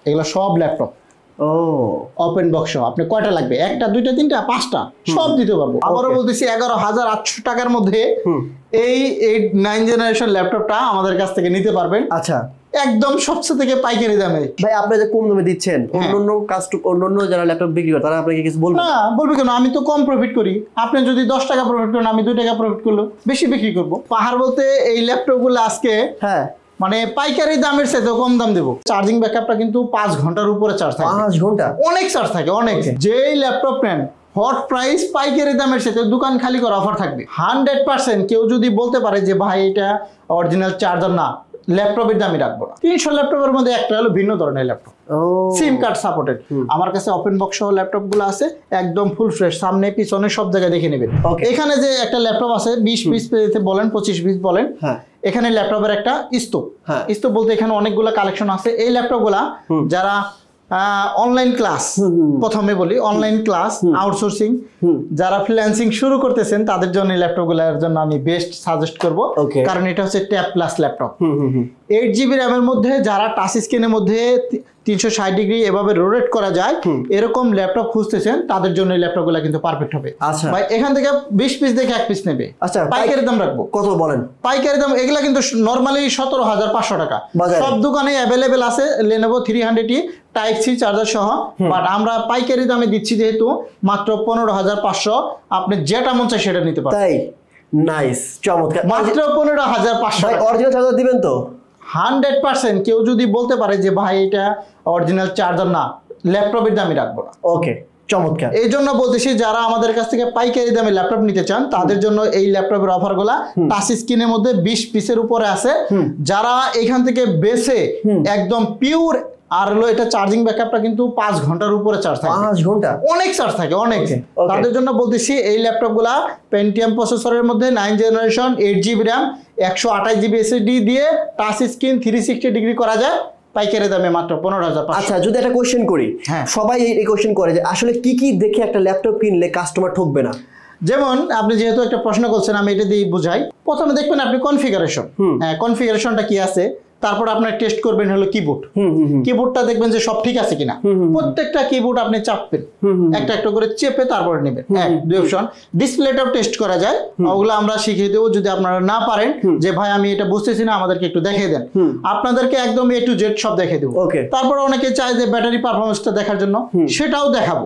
এগুলো সব ল্যাপটপ। ও open box আপনি কয়টা লাগবে? একটা, দুইটা, তিনটা, পাঁচটা সব দিতে পারবো। আবারও বলতেছি 11,800 টাকার মধ্যে এই 9 জেনারেশন ল্যাপটপটা আমাদের কাছ থেকে নিতে পারবেন। আচ্ছা, একদম সবচেয়ে থেকে পাইকারি দামে। ভাই আপনি যে কম দামে দিচ্ছেন, অন্যান্য যারা ল্যাপটপ বিক্রি করে তারা আপনাকে কিছু বলবে না? বলবে কেন? আমি তো কম প্রফিট করি। আপনি যদি 10 টাকা প্রফিট করেন, আমি 2 টাকা প্রফিট করলো বেশি বিক্রি করবো। পাহাড় বলতে এই ল্যাপটপ গুলো আজকে মানে পাইকারি দামের সাথে কম দাম দেবো। চার্জিং ব্যাকআপটা কিন্তু 5 ঘন্টার উপরে চার্জ থাকে। 5 ঘন্টা? অনেক চার্জ থাকে, অনেক। যেই ল্যাপটপ নেন হট প্রাইস পাইকারি দামের সাথে দোকান খালি করা অফার থাকবে 100%। কেউ যদি বলতে পারে যে ভাই এটা অরিজিনাল চার্জার না, ল্যাপটপের দামই রাখবো না। 300 ল্যাপটপের মধ্যে একটা হলো ভিন্ন ধরনের ল্যাপটপ, সিম কার্ড সাপোর্টেড। আমার কাছে ওপেন বক্স সহ ল্যাপটপ গুলো আছে, একদম ফুল ফ্রেশ, সামনে পিছনে সব জায়গায় দেখে নেবেন। এখানে যে একটা ল্যাপটপ আছে 20 পিস বলেন 25 পিস বলেন, এখানে ল্যাপটপের একটা স্তূপ। স্তূপ বলতে এখানে অনেকগুলো কালেকশন আছে। এই ল্যাপটপ গুলা যারা অনলাইন ক্লাস, প্রথমে বলি অনলাইন ক্লাস, আউটসোর্সিং, যারা ফ্রিল্যান্সিং শুরু করতেছেন তাদের জন্য এই ল্যাপটপ গুলোর জন্য আমি বেস্ট সাজেস্ট করব। কারণ এটা হচ্ছে ট্যাব প্লাস ল্যাপটপ। 8GB র্যামের মধ্যে যারা টাচ স্ক্রিনের মধ্যে 360 ডিগ্রি এভাবে রোটেট করা যায় এরকম ল্যাপটপ খুঁজতেছেন তাদের জন্য এই ল্যাপটপ গুলো কিন্তু পারফেক্ট হবে। আচ্ছা ভাই এখান থেকে 20 পিস দেখে 1 পিস নেবে। আচ্ছা, পাইকারি দাম রাখবো কত বলেন? পাইকারি দাম এগুলা কিন্তু নরমালি 17,500 টাকা সব দোকানে অ্যাভেলেবেল আছে। Lenovo 300E type C charger সহ, বাট আমরা পাইকারি দামে দিচ্ছি যেহেতু মাত্র 15,500। আপনি যেটা মন চায় সেটা নিতে পারেন। তাই? নাইস, চমৎকার। মাত্র 15,500। ভাই অরিজিনাল চার্জার দিবেন তো? 100%। কেউ যদি বলতে পারে যে ভাই এটা অরিজিনাল চার্জার না, ল্যাপটপের দামই রাখবো না। ওকে, চমৎকার। এই জন্য বলতেছি যারা আমাদের কাছ থেকে পাইকারি দামে ল্যাপটপ নিতে চান তাদের জন্য এই ল্যাপটপের অফার গুলা টাচ স্ক্রিনের মধ্যে 20 পিসের উপরে আছে। যারা এখান থেকে বেছে একদম পিওর, আর হলো এটা চার্জিং ব্যাকআপটা কিন্তু 5 ঘন্টার উপরে চার্জ থাকে। 5 ঘন্টা? অনেক চার্জ থাকে, অনেক। তাদের জন্য বলতেছি এই ল্যাপটপ গুলা পেন্টিয়াম প্রসেসরের মধ্যে 9 generation 8GB RAM 128GB SSD দিয়ে টাচ স্ক্রিন 360 ডিগ্রি করা যায় পাইকারি দামে মাত্র 15,500। আচ্ছা, যদি একটা কোশ্চেন করি, সবাই এই কোশ্চেন করে যে আসলে কি কি দেখে একটা ল্যাপটপ কিনলে কাস্টমার ঠকবে না? যেমন আপনি যেহেতু একটা প্রশ্ন করছেন আমি এটা দিয়ে বুঝাই। প্রথমে দেখবেন আপনি কনফিগারেশন, কনফিগারেশনটা কি আছে, তারপর আপনার টেস্ট করবেন হলো কিবোর্ড। কিবোর্ডটা দেখবেন যে সব ঠিক আছে কিনা। প্রত্যেকটা কিবোর্ড আপনি চাপবেন, একটা একটা করে চেপে তারপরে নেবেন। 2 অপশন। ডিসপ্লেটাও টেস্ট করা যায়, ওগুলো আমরা শিখিয়ে দেবো। যদি আপনারা না পারেন যে ভাই আমি এটা বুঝতেছি না আমাদেরকে একটু দেখিয়ে দেন, আপনাদেরকে একদম A to Z সব দেখিয়ে দেবো। তারপর অনেকে চায় যে ব্যাটারি পারফরমেন্সটা দেখার জন্য, সেটাও দেখাবো,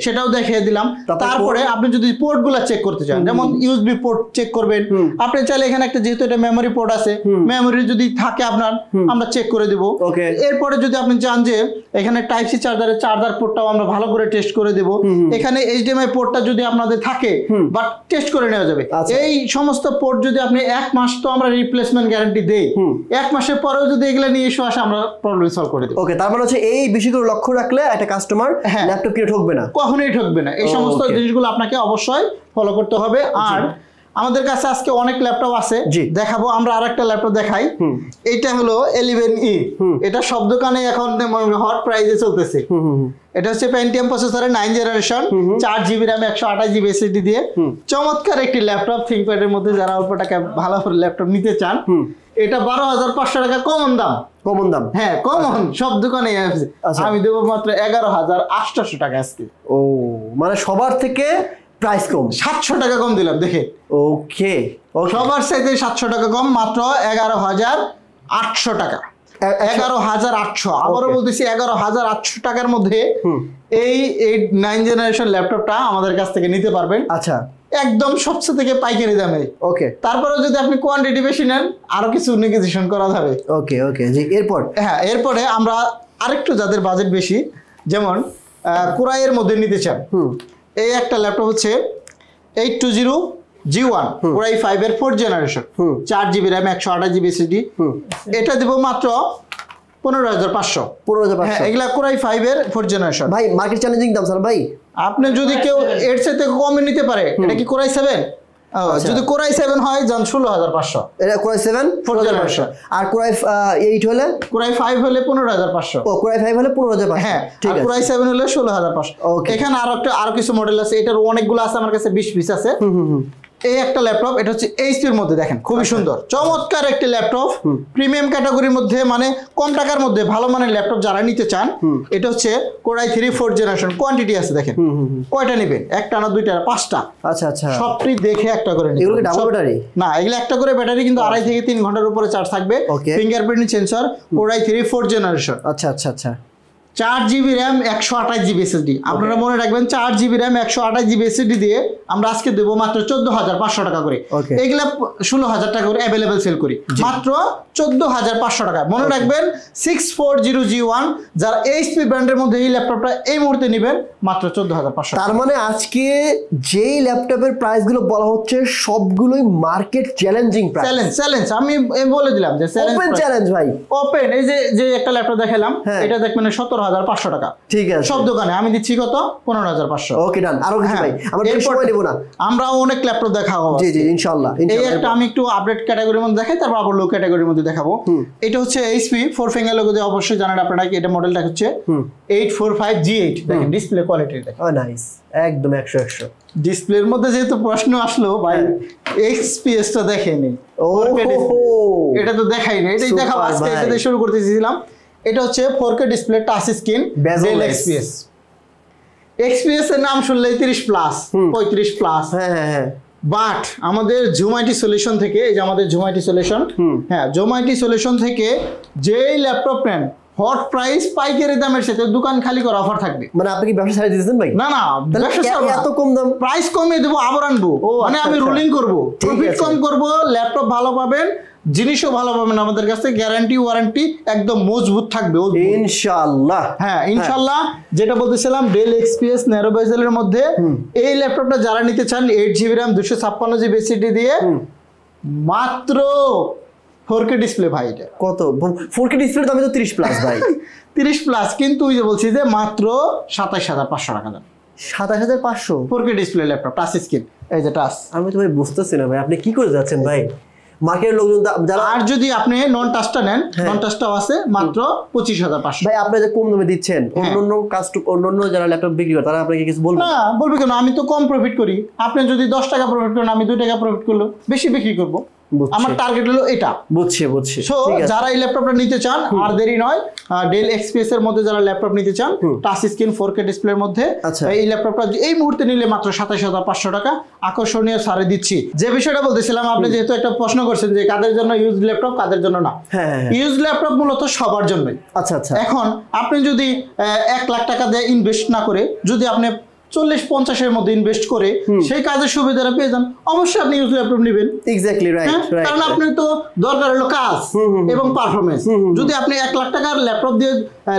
সেটাও দেখিয়ে দিলাম। তারপরে আপনি যদি পোর্ট গুলা চেক করতে চান, যেমন USB পোর্ট চেক করবেন, আপনি চাইলে এখানে একটা যেহেতু এটা মেমোরি পোর্ট আছে, মেমোরি যদি থাকে আপনার আমরা চেক করে দেব। এরপরে যদি আপনি চান যে এখানে টাইপ সি চার্জারের চার্জার পোর্টটাও আমরা ভালো করে টেস্ট করে দেব। এখানে HDMI পোর্টটা যদি আপনাদের থাকে বাট টেস্ট করে নেওয়া যাবে। এই সমস্ত পোর্ট যদি আপনি 1 মাস তো আমরা রিপ্লেসমেন্ট গ্যারান্টি দেই, 1 মাসের পরেও যদি এগুলা নিয়ে ইস্যু আসে আমরা প্রবলেম সলভ করে দেব। ওকে, তার মানে হচ্ছে এই বিষয়গুলো লক্ষ্য রাখলে একটা কাস্টমার ল্যাপটপ কিনে ঠকবে না, কখনোই ঠকবে না। এই সমস্ত জিনিসগুলো আপনাকে অবশ্যই ফলো করতে হবে। আর আমাদের কাছে আজকে অনেক ল্যাপটপ আছে, দেখাবো। আমরা আরেকটা ল্যাপটপ দেখাই। এটা হলো 11E। এটা সব দোকানে এখন হট প্রাইসে চলতেছে। এটা হচ্ছে পেন্টিয়াম প্রসেসরের 9 generation 4GB RAM 128GB SSD দিয়ে চমৎকার একটি ল্যাপটপ। থিংকপ্যাডের মধ্যে যারা অল্প টাকা ভালো ল্যাপটপ নিতে চান, এটা 12,500 টাকা কমন দাম। কমন দাম? হ্যাঁ কমন, সব দোকানে আছে। আমি দেবো মাত্র 11,800 টাকা আজকে। ও মানে সবার থেকে প্রাইস কম, 700 টাকা কম দিলাম দেখে। ওকে, সবার সাথে 700 টাকা কম, মাত্র 11,800 টাকা। 11,800। আবারও বলতেছি 11,800 টাকার মধ্যে এই 9 জেনারেশন ল্যাপটপটা আমাদের কাছ থেকে নিতে পারবেন। আচ্ছা, একদম সবচেয়ে থেকে পাইকারি দামে। ওকে, তারপরে যদি আপনি কোয়ান্টিটি বেশি নেন আরো কিছু নেগোসিয়েশন করা যাবে। ওকে ওকে জি। এরপর এরপরে আমরা আরেকটু যাদের বাজেট বেশি, যেমন কোরাইয়ের মধ্যে নিতে চান, এই একটা ল্যাপটপ হচ্ছে 820G1 কোরাই 5 এর 4th generation 4GB RAM 128GB SSD। এটা দেব মাত্র 15,500। 15,500? হ্যাঁ, এগুলা কোরাই 5 এর 4th জেনারেশন। ভাই মার্কেট চ্যালেঞ্জিং দাম স্যার। ভাই আপনি যদি কেউ এর সাথে কমে নিতে পারে, এটা কি কোরাই 7? যদি কোরাই 7 হয় যান 16,500। এটা কোরাই 7 4th জেনারেশন। আর কোরাই 8 হলে? কোরাই 5 হলে 15,500। ও কোরাই 5 হলে 15,500। হ্যাঁ, ঠিক আছে। কোরাই 7 হলে 16,500। এখানে আরো কিছু মডেল আছে, এটার অনেকগুলো আছে, আমার কাছে 20 পিস আছে। এই একটা ল্যাপটপ, এটা হচ্ছে এইচপির মধ্যে, দেখেন খুবই সুন্দর চমৎকার একটি ল্যাপটপ, প্রিমিয়াম ক্যাটাগরির মধ্যে, মানে কম টাকার মধ্যে ভালো মানের ল্যাপটপ যারা নিতে চান, এটা হচ্ছে Core i3 4th generation. Quantity আছে দেখেন, কয়টা নেবেন? একটা না দুইটা না পাঁচটা? আচ্ছা আচ্ছা, সবটি দেখে একটা করে নিন। এগুলো কি ডাবল ব্যাটারি? না, এগুলো একটা করে ব্যাটারি, কিন্তু 2.5 থেকে 3 ঘন্টার উপরে চার্জ থাকবে। Fingerprint sensor, Core i3 4th generation. আচ্ছা আচ্ছা আচ্ছা, 4GB RAM 128GB SSD। আপনারা মনে রাখবেন 4GB RAM 128GB SSD দিয়ে আমরা আজকে দেবো মাত্র 14,500 টাকা করে। এগুলা 16,000 টাকা করে অ্যাভেলেবেল সেল করি, মাত্র 14,500 টাকা। মনে রাখবেন 640G1 যারা এইচপি ব্র্যান্ডের মধ্যে এই ল্যাপটপটা এই মুহূর্তে নেবেন মাত্র 14,500। তার মানে আজকে যেই ল্যাপটপের প্রাইস গুলো বলা হচ্ছে সবগুলোই মার্কেট চ্যালেঞ্জিং প্রাইস। চ্যালেঞ্জ আমি বলে দিলাম যে ওপেন চ্যালেঞ্জ ভাই, ওপেন। এই যে একটা ল্যাপটপ দেখালাম, এটা দেখবেন 17,500 টাকা। ঠিক আছে, সব দোকানে আমি দিচ্ছি কত? 15,500। ওকে ডান। আরো কিছু ভাই, আমরা সময় নেব না, আমরা অনেক ল্যাপটপ দেখাবো। জি জি ইনশাআল্লাহ। এই একটা আমি একটু আপডেট ক্যাটাগরির মধ্যে দেখাই, তারপর আবার লো ক্যাটাগরির মধ্যে দেখাবো। এটা হচ্ছে এইচপি 4 ফিঙ্গার লোগো দিয়ে, অবশ্যই জানেন আপনারা কি এটা মডেলটা হচ্ছে 845G8। দেখেন ডিসপ্লে কোয়ালিটি দেখেন, ও নাইস, একদম 100 ডিসপ্লের মধ্যে যেহেতু প্রশ্ন আসলো ভাই, এক্সপিএস টা দেখেনি, এটা তো দেখাইনি, এটাই দেখাবো আজকে। এটা দিয়ে শুরু করতেছিলাম। এটা হচ্ছে 4K display touch screen del XPS. XPS এর নাম শুনলেই 30 প্লাস 35 প্লাস। হ্যাঁ, বাট আমাদের জুম আইটি সলিউশন থেকে, এই যে আমাদের জুম আইটি সলিউশন, হ্যাঁ জুম আইটি সলিউশন থেকে যেই ল্যাপটপ নেন হট প্রাইস পাইকারি দামের সাথে দোকান খালি করে অফার থাকবে। মানে আপনি কি ব্যবসা ছেড়ে দিয়েছেন ভাই? না ব্যবসা ছাড়বো, এত কম দাম, প্রাইস কমিয়ে দেবো, আবার আনবো, মানে আমি রুলিং করব, প্রফিট কম করব, ল্যাপটপ ভালো পাবেন, জিনিসও ভালো পাবেন আমাদের কাছে, গ্যারান্টি ওয়ারেন্টি একদম মজবুত থাকবে ইনশাআল্লাহ। হ্যাঁ ইনশাআল্লাহ। যেটা বলতেছিলাম ডেল এক্সপিএস ন্যারো বেজেলের মধ্যে এই ল্যাপটপটা যারা নিতে চান 8GB RAM 256GB SSD দিয়ে মাত্র 4K ডিসপ্লে ভাই। এটা কত? 4K ডিসপ্লে দাম তো 30 প্লাস ভাই। 30 প্লাস, কিন্তু ওই যে বলছি যে মাত্র 27,500 টাকা দাম। 27,500 4K display laptop touch screen, এই যে টাচ। আমি তো ভাই বুঝতেছি না ভাই, আপনি কি করে যাচ্ছেন ভাই? মার্কেটের লোকজন যারা, আর যদি আপনি নন টাচটা নেন, নন টাচটাও আছে মাত্র 25,500। ভাই আপনি যে কম দামে দিচ্ছেন, অন্যান্য যারা ল্যাপটপ বিক্রি করে তারা আপনাকে কিছু বলবে না? বলবে কেন? আমি তো কম প্রফিট করি। আপনি যদি 10 টাকা প্রফিট করেন, আমি 2 টাকা প্রফিট করলো বেশি বিক্রি করবো। আমার টার্গেট হলো এটা। বুঝছি। সো যারা এই ল্যাপটপটা নিতে চান, আর দেরি নয়, ডেল এক্সপিএস এর মধ্যে যারা ল্যাপটপ নিতে চান টাচ স্ক্রিন 4K ডিসপ্লের মধ্যে, এই ল্যাপটপটা এই মুহূর্তে নিলে মাত্র 27,500 টাকা আকর্ষণীয় ছাড়ে দিচ্ছি। যে বিষয়টা বলতেছিলাম, আপনি যেহেতু একটা প্রশ্ন করছেন যে কাদের জন্য ইউজ ল্যাপটপ, কাদের জন্য না। ইউজ ল্যাপটপ মূলত সবার জন্যই। আচ্ছা। এখন আপনি যদি 1 লাখ টাকা দিয়ে ইনভেস্ট না করে যদি আপনি 40-50 এর মধ্যে ইনভেস্ট করে সেই কাজের সুবিধাটা পেয়ে যান, অবশ্যই আপনি ইউজ ল্যাপটপ নেবেন। Exactly right. কারণ আপনি তো দরকার হলো কাজ এবং পারফরমেন্স। যদি আপনি 1 লাখ টাকার ল্যাপটপ দিয়ে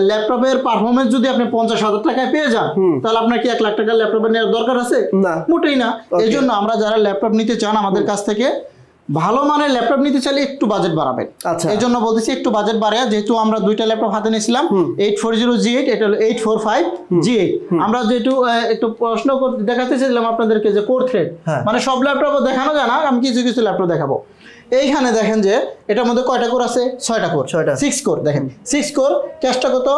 ল্যাপটপের পারফরমেন্স যদি আপনি 50,000 টাকায় পেয়ে যান, তাহলে আপনার কি 1 লাখ টাকার ল্যাপটপ নেওয়ার দরকার আছে? না, মোটেই না। এই জন্য আমরা যারা ল্যাপটপ নিতে চান আমাদের কাছ থেকে, ভালো মানের ল্যাপটপ নিতে চাইলে একটু বাজেট বাড়াবেন। এই জন্য বলতেছি একটু বাজেট বাড়ায়, যেহেতু আমরা 2টা ল্যাপটপ হাতে নিয়েছিলাম, 840G8, এটা হলো 845G8। আমরা যেহেতু একটু প্রশ্ন দেখাতে চাইলাম আপনাদেরকে যে কোর থ্রেড, মানে সব ল্যাপটপ দেখানো যায় না, আমি কিছু ল্যাপটপ দেখাবো। এইখানে দেখেন যে এটার মধ্যে কয়টা কোর আছে? 6টা কোর, 6 কোর। দেখেন 6 কোর, ক্যাশটা কত?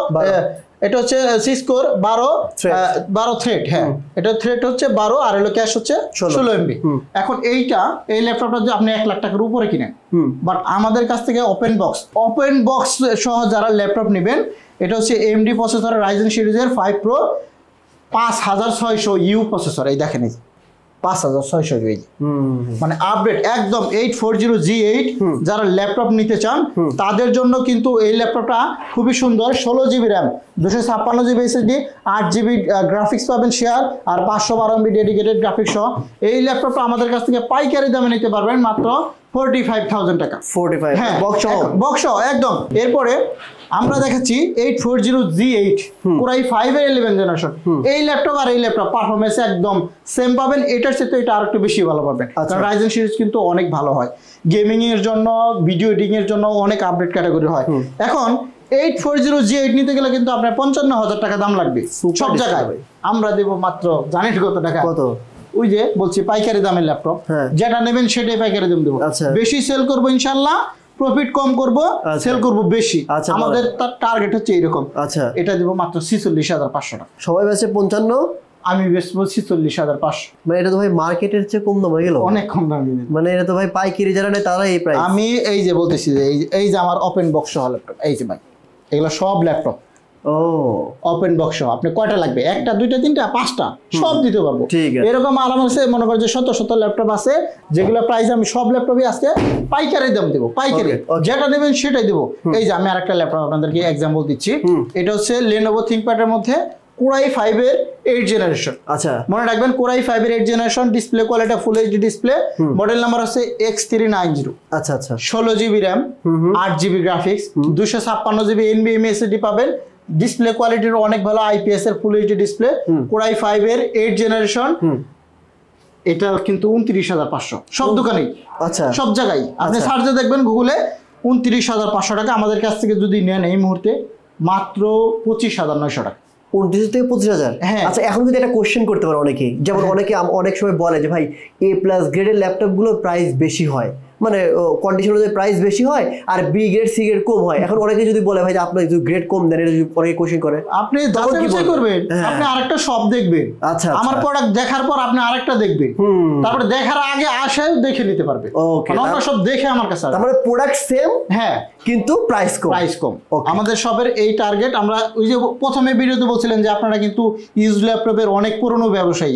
এটা হচ্ছে 6 কোর 12 থ্রেড। হ্যাঁ, এটা থ্রেড হচ্ছে 12 আর হলো ক্যাশ হচ্ছে 16 MB। এখন এই ল্যাপটপটা যদি আপনি 1 লাখ টাকার উপরে কিনেন, বাট আমাদের কাছ থেকে ওপেন বক্স সহ যারা ল্যাপটপ নেবেন, এটা হচ্ছে AMD প্রসেসর রাইজেন সিরিজের 5 Pro 5600U প্রসেসর। এই দেখেন, এই 5600 মানে আপডেট একদম 840G8 যারা ল্যাপটপ নিতে চান তাদের জন্য কিন্তু এই ল্যাপটপটা খুবই সুন্দর। 16GB RAM 256GB SSD 8GB graphics পাবেন শেয়ার, আর 512MB ডেডিকেটেড গ্রাফিক্স সহ এই ল্যাপটপটা আমাদের কাছ থেকে পাইকারি দামে নিতে পারবেন মাত্র 45,000 টাকা। 45, হ্যাঁ বক্স একদম। এরপরে আমরা দেখাচ্ছি 840G8 Core i5 এর 11 জেনারেশন। এই ল্যাপটপ আর এই ল্যাপটপ পারফরম্যান্স একদম সেম পাবেন, এটার সাথে এটা আরেকটু বেশি ভালো পাবেন। কারণ রাইজেন সিরিজ কিন্তু অনেক ভালো হয় গেমিং এর জন্য, ভিডিও এডিটিং এর জন্য অনেক আপডেট ক্যাটাগরি হয়। এখন 840G8 নিতে গেলে কিন্তু আপনার 55,000 টাকা দাম লাগবে সব জায়গায়। আমরা দেব মাত্র, জানেন কত টাকা? কত? ওই যে বলছি পাইকারি দামের ল্যাপটপ, যেটা নেবেন সেটাই পাইকারি দাম দেবো। বেশি সেল করবো ইনশাল্লাহ, প্রফিট কম করব, সেল করব বেশি। আমাদের টার্গেট হচ্ছে এইরকম। এটা দিব মাত্র 46,500 টাকা। সবাই বেচে 55, আমি বেচবো 46,500। মানে এটা তো ভাই মার্কেটের চেয়ে কম দাম হয়ে গেল, অনেক কম দাম দিবেন। মানে এটা তো ভাই পাইকারি যারা নেয় তারা এই প্রাইস। আমি এই যে বলতেছি যে এই যে আমার ওপেন বক্স সহ ল্যাপটপ, এই যে ভাই এগুলো সব ল্যাপটপ ও ওপেন বক্স সহ। আপনি কয়টা লাগবে? একটা, দুইটা, তিনটা, পাঁচটা, সব দিতে পারবো। ঠিক আছে। এরকম আরামসে মনে করেন যে শত শত ল্যাপটপ আছে যেগুলো প্রাইস আমি সব ল্যাপটপই আজকে পাইকারি দাম দেবো, পাইকারি যেটা নেবেন সেটাই দেবো। এই যে আমি আরেকটা ল্যাপটপ আপনাদেরকে এক্সাম্পল দিচ্ছি, এটা হচ্ছে Lenovo ThinkPad এর মধ্যে Core i5 এর 8 জেনারেশন। আচ্ছা, মনে রাখবেন Core i5 এর 8 generation, display quality full HD display, model number হচ্ছে X390। আচ্ছা আচ্ছা, 16GB RAM, 8GB graphics, 256GB NVMe SSD পাবেন। ডিসপ্লে কোয়ালিটির অনেক ভালো, IPS এর full HD display, Core i5 এর 8 জেনারেশন। এটা কিন্তু 29,500 সব দোকানেই। আচ্ছা, সব জায়গায় আপনি সার্চে দেখবেন গুগলে 29,500 টাকা। আমাদের কাছ থেকে যদি নেন এই মুহূর্তে মাত্র 25,900 টাকা। 29 থেকে 25,000। হ্যাঁ। আচ্ছা, এখন যদি একটা কোশ্চেন করতে পারে অনেকেই, যেমন অনেকে অনেক সময় বলে যে ভাই A+ গ্রেডের ল্যাপটপ গুলোর প্রাইস বেশি হয়, মানে কন্ডিশন অনুযায়ী প্রাইস বেশি হয়, আর B গ্রেড C গ্রেড কম হয়। এখন অনেকে যদি বলে ভাই যে আপনি যদি গ্রেড কম দেন, এটা যদি অনেকে কোশ্চেন করে, আপনি যাচাই করবেন, আপনি আরেকটা শপ দেখবেন। আচ্ছা, আমার প্রোডাক্ট দেখার পর আপনি আরেকটা দেখবেন, তারপরে দেখার আগে আসে দেখে নিতে পারবে। ওকে, আমরা সব দেখে আমার কাছে তার মানে প্রোডাক্ট সেম, হ্যাঁ, কিন্তু প্রাইস কম। প্রাইস কম। আমাদের শপের এই টার্গেট। আমরা ওই যে প্রথমে ভিডিওতে বলছিলেন যে আপনারা কিন্তু ইউজ ল্যাপটপের অনেক পুরনো ব্যবসায়ী,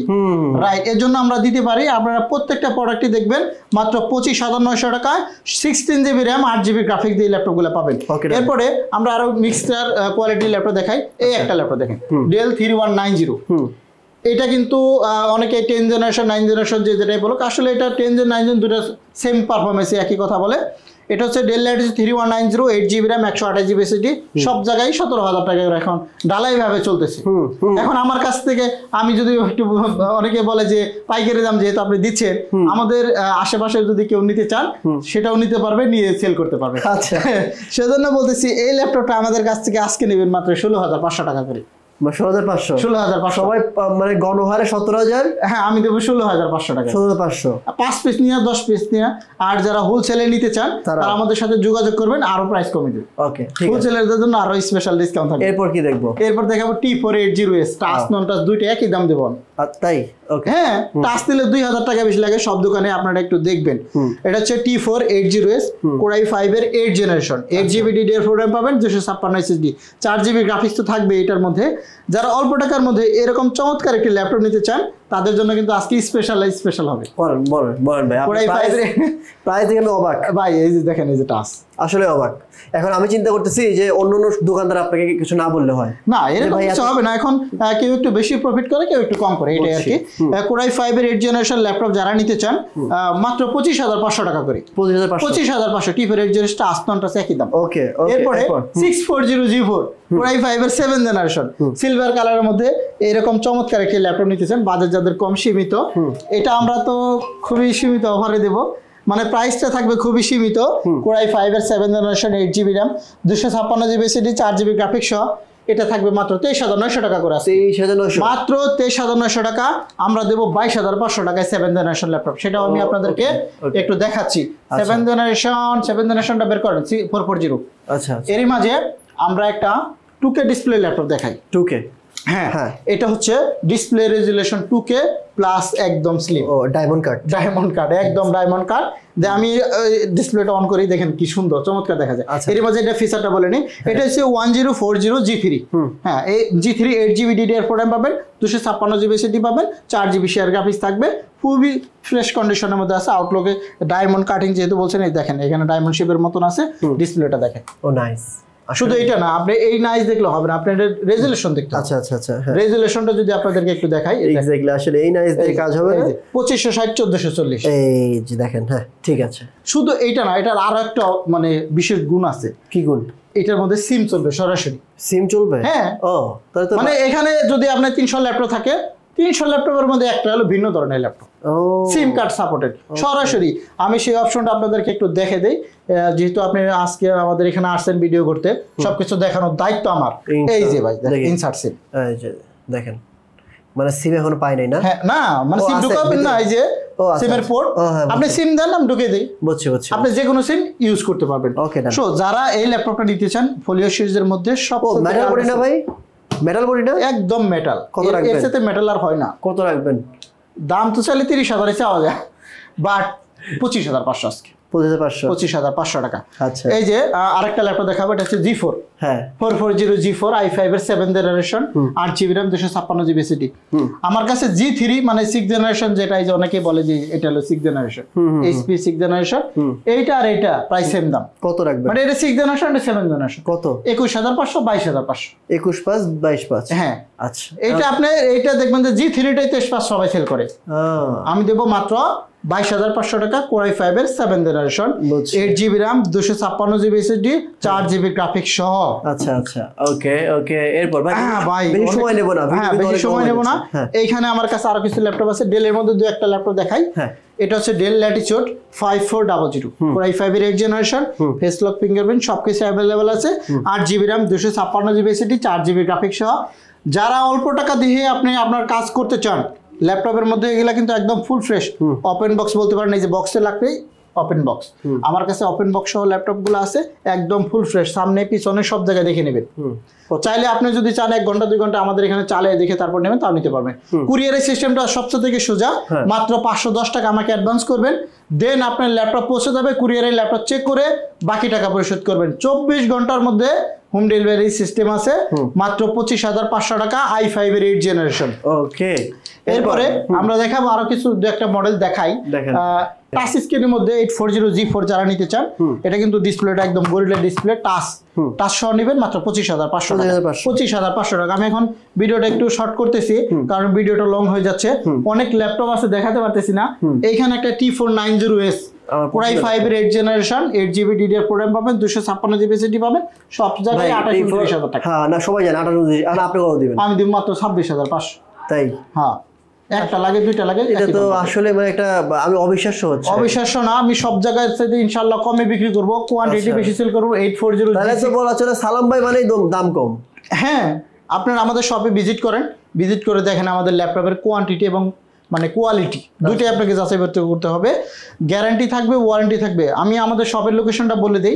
রাইট? এর জন্য আমরা দিতে পারি। আপনারা প্রত্যেকটা প্রোডাক্টই দেখবেন মাত্র 25,900 টাকায় 16GB RAM 8GB গ্রাফিক্স দিয়ে ল্যাপটপগুলো পাবেন। এরপরে আমরা আরো মিক্সচার কোয়ালিটির ল্যাপটপ দেখাই। এই একটা ল্যাপটপ দেখেন, Dell 3190। এটা কিন্তু অনেকে 10 জেনারেশন 9 জেনারেশন যেটাই বলুক, আসলে এটা 10 জন 9 জন দুটো সেম পারফরমেন্সে একই কথা বলে। এটা হচ্ছে Dell Latitude 3190, 8GB RAM, 128GB SSD, সব জায়গায় 17,000 টাকা এখন ঢালাই ভাবে চলতেছে। এখন আমার কাছ থেকে আমি যদি একটু, অনেকে বলে যে পাইকারি দাম যেহেতু আপনি দিচ্ছেন, আমাদের আশেপাশে যদি কেউ নিতে চান সেটাও নিতে পারবে, নিয়ে সেল করতে পারবে। আচ্ছা, সেজন্য বলতেছি এই ল্যাপটপটা আমাদের কাছ থেকে আজকে নেবেন মাত্র 16,500 টাকা করে। 16,500, 16,500 সবাই মানে গণহারে 17,000। হ্যাঁ, আমি দেবো 16,500 টাকা। 16,500, 5 পিস নিয়ে 10 পিস নিয়ে। আর যারা হোলসেলে নিতে চান তারা আমাদের সাথে যোগাযোগ করবেন, আরো প্রাইস কমে দেবে। ওকে, ঠিক আছে। হোলসেলারদের জন্য আরো স্পেশাল ডিসকাউন্ট থাকবে। এরপর কি দেখবো? এরপর দেখাবো T480S, টাচ নন টাচ দুইটা একই দাম দেবো। তাই? ওকে, হ্যাঁ, টাচ দিলে 2,000 টাকা বেশি লাগে সব দোকানে, আপনারা একটু দেখবেন। এটা হচ্ছে T480S, Core i5 এর 8 জেনারেশন, 8GB DDR4 RAM পাবেন, 256 SSD, 4GB গ্রাফিক্স তো থাকবে এটার মধ্যে। যারা অল্প টাকার মধ্যে এরকম চমৎকার একটি ল্যাপটপ নিতে চান তাদের জন্য কিন্তু আজকে স্পেশাল হবে। বলেন ভাই, প্রাইস দেখে আমি অবাক ভাই। এই যে দেখেন, এই যে টাচ, আসলে অবাক। এখন আমি চিন্তা করতেছি যে অন্য দোকানদার আপনাকে কিছু না বললে হয় না, এরকম কিছু হবে না। এখন কেউ একটু বেশি প্রফিট করে, কেউ একটু কম করে, এটাই আর কি। Core i5 এর 8 জেনারেশন ল্যাপটপ যারা নিতে চান মাত্র 25,500 টাকা করে। 25,500 T480 টাচ নন টাচ একই দাম। ওকে, এরপরে 640G4 Core i5 এর 7 জেনারেশন সিলভার কালারের মধ্যে এরকম চমৎকার একটি ল্যাপটপ নিতে চান, বাজার যাদের কম সীমিত, এটা আমরা তো খুবই সীমিত অফারে দেব। মানে প্রাইসটা থাকবে খুবই সীমিত। Core i5 এর 7 generation, 8GB RAM, 256GB SSD, 4GB graphics সহ এটা থাকবে মাত্র 23,900 টাকা করে আছে। 23,900, মাত্র 23,900 টাকা। আমরা দেবো 22,500 টাকায় 7 জেনারেশন ল্যাপটপ। সেটাও আমি আপনাদেরকে একটু দেখাচ্ছি। 7 জেনারেশনটা বের করেন, 440। আচ্ছা, এরই মাঝে আমরা একটা 2K ডিসপ্লে ল্যাপটপ দেখাই। 2K, হ্যাঁ, এটা হচ্ছে ডিসপ্লে রেজুলেশন 2K প্লাস একদম স্লিম। ও ডায়মন্ড কাট, একদম ডায়মন্ড কাট। যে আমি ডিসপ্লেটা অন করি, দেখেন কি সুন্দর চমৎকার দেখা যায়। এর মাঝে এটা ফিচারটা বলে নি, এটা হচ্ছে 1040G3। হ্যাঁ, এই G3 8GB DDR4 RAM পাবেন, 256GB SSD পাবেন, 4GB শেয়ার গ্রাফিক্স থাকবে, খুবই ফ্রেশ কন্ডিশনের মধ্যে আছে। আউটলুকে ডায়মন্ড কাটিং যেহেতু বলছেন, এই দেখেন এখানে ডায়মন্ড শেপের মতন আছে, ডিসপ্লেটা দেখেন। ও নাইস। শুধু এটা না, আপনি এই নাইস দেখলে হবে না, আপনার রেজুলেশন দেখতে হবে। আচ্ছা, রেজুলেশনটা যদি আপনাদেরকে একটু দেখাই, এক্স্যাক্টলি আসলে এই নাইস দিয়ে কাজ হবে না। 2560 1440, এই যে দেখেন। হ্যাঁ, ঠিক আছে। শুধু এইটা না, এটার আরো একটা মানে বিশেষ গুণ আছে। কি গুণ? এটার মধ্যে সিম চলবে, সরাসরি সিম চলবে। হ্যাঁ, তাহলে তো মানে এখানে যদি আপনার 300 ল্যাপটপ থাকে, 300 ল্যাপটপের মধ্যে একটা হলো ভিন্ন ধরনের ল্যাপটপ, সিম কার্ড সাপোর্টেড সরাসরি। আমি সেই অপশনটা আপনাদেরকে একটু দেখে দেই, যেহেতু আপনি আজকে আমাদের এখানে আসছেন ভিডিও করতে, সবকিছু দেখানোর দায়িত্ব আমার। এই যে ভাই ইনসার্ট সিম, এই যে দেখেন, মানে সিম এখনো পাই নাই না। হ্যাঁ, না মানে সিম ঢুকাবেন না, এই যে সিমের পোর্ট, আপনি সিম দেন, আমি ঢুকিয়ে দিই। বুঝছি। আপনি যে কোনো সিম ইউজ করতে পারবেন। সো যারা এই ল্যাপটপটা নিতে চান, ফোলিও সিরিজের মধ্যে সব ম্যাটার করে না ভাই, মেটাল বডি না? একদম মেটাল। কত রাখবেন? এর সাথে মেটাল আর হয় না। কত রাখবেন? দাম তো চাইলে 30,000 চাওয়া যায়, বাট 25,500 আজকে। 25,500 টাকা। আচ্ছা, এই যে আরেকটা ল্যাপটপ দেখাবো, এটা হচ্ছে G4। হ্যাঁ, 440 G4 i5 এর 7th generation, 8GB RAM, 256GB SSD। আমার কাছে G3 মানে 6th জেনারেশন, যেটা এই যে অনেকেই বলে যে এটা হলো 6th generation, HP 6th generation. এইটা আর এইটা প্রায় সেম দাম। কত রাখবেন? মানে এটা 6th জেনারেশন, এটা 7th জেনারেশন। কত? 21,500, 22,500। 21,500, 22,500। হ্যাঁ, আচ্ছা, এইটা আপনি এইটা দেখবেন যে G3টাই 23,500 সবাই সেল করে। আমি দেবো মাত্র 22,500 টাকা, Core i5 এর 7th generation, 8GB RAM, 256GB SSD, 4GB graphics সহ। আচ্ছা আচ্ছা, ওকে ওকে। এরপর ভাই ভাই বেশি সময় নেব না, হ্যাঁ বেশি সময় নেব না। এইখানে আমার কাছে আরো কিছু ল্যাপটপ আছে, ডেলের মধ্যে দুই একটা ল্যাপটপ দেখাই। এটা হচ্ছে ডেল ল্যাটিটিউড 5400, Core i5 এর 8th generation, face lock, fingerprint সবকিছু অ্যাভেলেবেল আছে, 8GB RAM, 256GB SSD, 4GB graphics সহ। যারা অল্প টাকা দিয়ে আপনি আপনার কাজ করতে চান, ল্যাপটপের মধ্যে এগুলা কিন্তু একদম ফুল ফ্রেশ, ওপেন বক্স বলতে পারেন, এই যে বক্সে লাগবেই ওপেন বক্স। আমার কাছে ওপেন বক্স সহ ল্যাপটপগুলো আছে, একদম ফুল ফ্রেশ, সামনে পিছনে সব জায়গায় দেখে নেবেন। চাইলে আপনি যদি চান 1 ঘন্টা 2 ঘন্টা আমাদের এখানে চালিয়ে দেখে তারপর নেবেন, তাও নিতে পারবেন। কুরিয়ারের সিস্টেমটা সবচেয়ে থেকে সোজা, মাত্র 510 টাকা আমাকে অ্যাডভান্স করবেন, দেন আপনার ল্যাপটপ পৌঁছে যাবে, কুরিয়ারের ল্যাপটপ চেক করে বাকি টাকা পরিশোধ করবেন। 24 ঘন্টার মধ্যে হোম ডেলিভারি সিস্টেম আছে, মাত্র 25,500 টাকা, i5 এর 8th জেনারেশন। ওকে, এরপরে আমরা দেখাবো আরো কিছু দু একটা মডেল দেখাই। টাচ স্ক্রিনের মধ্যে 840 G4 যারা নিতে চান, এটা কিন্তু ডিসপ্লেটা একদম গরিলা ডিসপ্লে, টাচ সহ নেবেন মাত্র 25,500 টাকা। 25,500 টাকা। আমি এখন ভিডিওটা একটু শর্ট করতেছি কারণ ভিডিওটা লং হয়ে যাচ্ছে, অনেক ল্যাপটপ আছে দেখাতে পারতেছি না। এইখানে একটা T490S Core i5 এর 8th generation, 8GB DDR4 RAM পাবেন, 256GB SSD পাবেন, সব জায়গায় 28,000 টাকা। হ্যাঁ না, সবাই জানে 28,000, আর আপনি কত দিবেন? আমি দিব মাত্র 26,500। তাই? হ্যাঁ, একটা লাগে দুইটা লাগে, এটা তো আসলে মানে একটা আমি অবিশ্বাস্য হচ্ছে। অবিশ্বাস্য না, আমি সব জায়গায় থেকে ইনশাআল্লাহ কমে বিক্রি করব, কোয়ান্টিটি বেশি সেল করব। 840 তাহলে তো বলা চলে সালাম ভাই মানে দাম কম। হ্যাঁ, আপনারা আমাদের শপে ভিজিট করেন, ভিজিট করে দেখেন আমাদের ল্যাপটপের কোয়ান্টিটি এবং মানে কোয়ালিটি দুটোই আপনাকে যাচাই করতে হবে। গ্যারান্টি থাকবে, ওয়ারেন্টি থাকবে। আমি আমাদের শপের লোকেশনটা বলে দিই।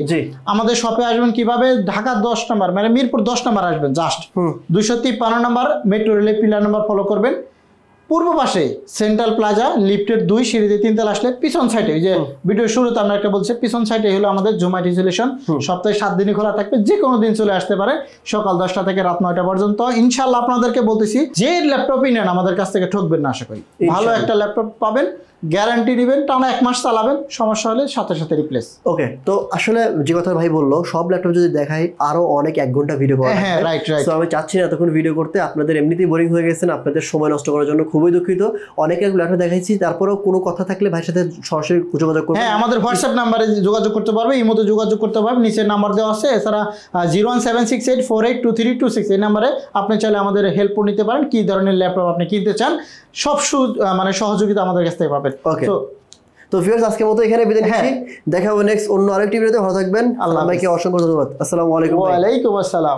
আমাদের শপে আসবেন কিভাবে, ঢাকা 10 নম্বর মানে মিরপুর 10 নম্বর আসবেন, জাস্ট 253 নম্বর মেট্রো রেলের পিলার নম্বর ফলো করবেন। পূর্ব পাশে সেন্ট্রাল প্লাজা, লিফটের 2 সিঁড়িতে 3 তলা আসলে পিছন সাইডে, যে ভিডিও শুরুতে আমরা একটা বলছি, পিছন সাইডে হলো আমাদের জুমাইট ইনস্টলেশন। সপ্তাহে 7 দিনই খোলা থাকবে, যে কোনো দিন চলে আসতে পারে, সকাল 10টা থেকে রাত 9টা পর্যন্ত। ইনশাআল্লাহ আপনাদেরকে বলতেছি, যে ল্যাপটপই নেন আমাদের কাছ থেকে ঠকবেন না, আশা করি ভালো একটা ল্যাপটপ পাবেন, গ্যারান্টি নেবেন, টানা 1 মাস চালাবেন, সমস্যা হলে সাথে সাথে রিপ্লেস। ওকে, তো আসলে যে কথা ভাই বললো, সব ল্যাপটপ যদি দেখাই আরো অনেক 1 ঘন্টা ভিডিও করা। হ্যাঁ, রাইট। তো আমি চাচ্ছি না এতক্ষণ ভিডিও করতে, আপনাদের এমনিতেই বোরিং হয়ে গেছেন, আপনাদের সময় নষ্ট করার জন্য খুবই দুঃখিত। অনেক ল্যাপটপ দেখাইছি, তারপরেও কোনো কথা থাকলে ভাইয়ের সাথে সরাসরি যোগাযোগ করবেন। হ্যাঁ, আমাদের হোয়াটসঅ্যাপ নাম্বারে যোগাযোগ করতে পারবে, ইমোতে যোগাযোগ করতে পারবে, নিচের নাম্বার দেওয়া আছে। এছাড়া 01768482326 এই নাম্বারে আপনি চাইলে আমাদের হেল্প নিতে পারেন, কি ধরনের ল্যাপটপ আপনি কিনতে চান, সব মানে সহযোগিতা আমাদের কাছ থেকে পাবেন। ওকে, তো ভিউয়ার্স আজকের মতো এখানে বিদায় নিচ্ছি, দেখা হবে নেক্সট অন্য আরেকটি ভিডিওতে। ভালো থাকবেন, আল্লাহ আপনাকে অসংখ্য ধন্যবাদ। আসসালামু আলাইকুম। ওয়া আলাইকুম আসসালাম।